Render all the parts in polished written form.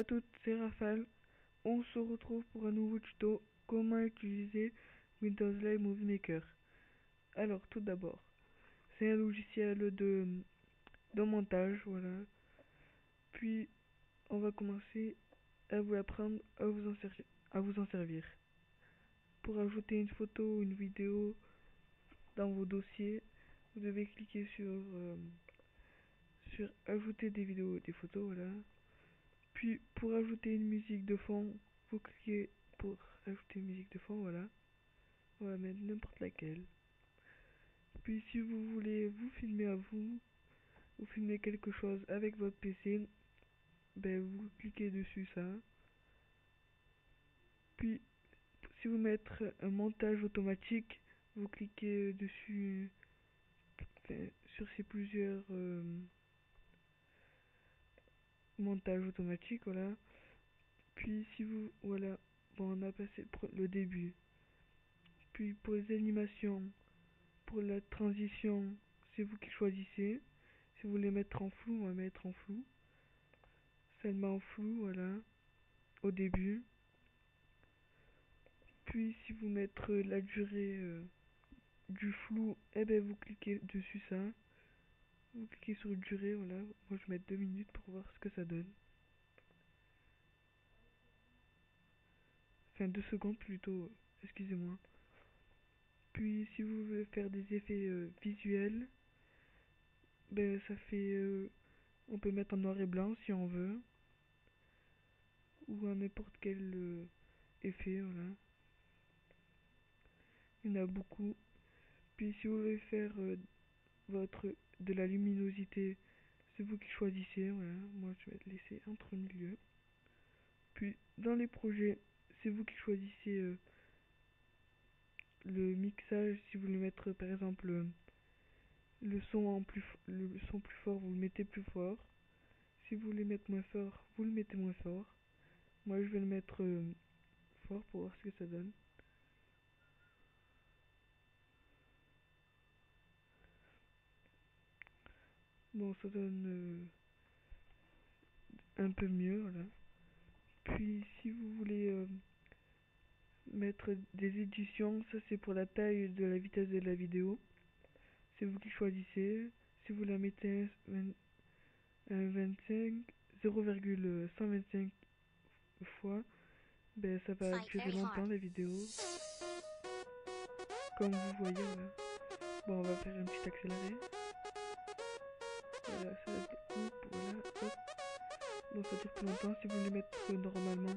toutes, c'est Raphaël. On se retrouve pour un nouveau tuto comment utiliser Windows Live Movie Maker. Alors tout d'abord, c'est un logiciel de montage, voilà. Puis on va commencer à vous apprendre à vous en servir. Pour ajouter une photo ou une vidéo dans vos dossiers, vous devez cliquer sur ajouter des vidéos et des photos, voilà. Puis pour ajouter une musique de fond, vous cliquez pour ajouter une musique de fond, voilà. On va mettre n'importe laquelle. Puis si vous voulez vous filmer à vous filmer quelque chose avec votre PC, ben vous cliquez dessus ça. Puis si vous mettez un montage automatique, vous cliquez dessus, sur ces plusieurs montages automatiques, voilà. Puis si vous, voilà, bon, on a passé le début. Puis pour les animations, pour la transition, c'est vous qui choisissez. Si vous voulez mettre en flou, on va mettre en flou. Ça le met en flou, voilà, au début. Puis si vous mettez la durée du flou, eh ben vous cliquez dessus ça. Vous cliquez sur durée, voilà. Moi je vais mettre 2 minutes pour voir ce que ça donne. Enfin 2 secondes plutôt, excusez-moi. Puis si vous voulez faire des effets visuels, ben ça fait on peut mettre en noir et blanc si on veut, ou à n'importe quel effet, voilà. Il y en a beaucoup. Puis si vous voulez faire de la luminosité, c'est vous qui choisissez, voilà. Moi je vais laisser entre milieu. Puis dans les projets, c'est vous qui choisissez le mixage. Si vous voulez mettre par exemple le son plus fort, vous le mettez plus fort. Si vous voulez mettre moins fort, vous le mettez moins fort. Moi je vais le mettre fort pour voir ce que ça donne. Bon, ça donne un peu mieux, voilà. Puis si vous voulez mettre des éditions, ça c'est pour la taille de la vitesse de la vidéo. C'est vous qui choisissez. Si vous la mettez un 25, 0,125 fois, ben ça va durer longtemps la vidéo. Comme vous voyez, voilà. Bon, on va faire un petit accéléré. Voilà, ça va être voilà, hop. Bon, ça dure plus longtemps. Si vous voulez mettre normalement,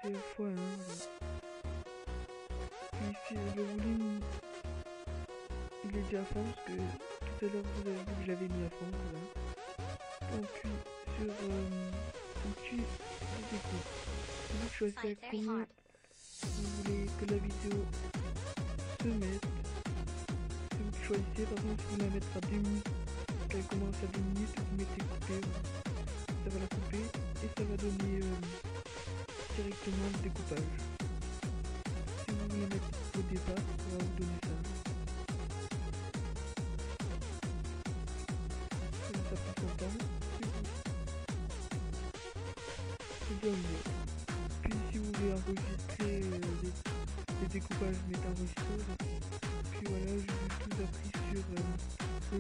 c'est x1, voilà. Puis si le volume il est déjà à fond, parce que tout à l'heure vous avez vu que j'avais mis à fond, voilà. On appuie sur outil de découpe. Vous choisissez combien vous voulez que la vidéo se mette. Si vous choisissez, par exemple, si vous la mettre à 2 minutes, qu'elle commence à 2 minutes, vous mettez couper, voilà. Ça va la couper et ça va donner directement le découpage. Si vous voulez mettre au départ, ça va vous donner ça. Ça prend son temps. C'est bien mieux. Puis si vous voulez enregistrer les découpages, mettez enregistrer. Puis voilà, je vous ai tout appris sur le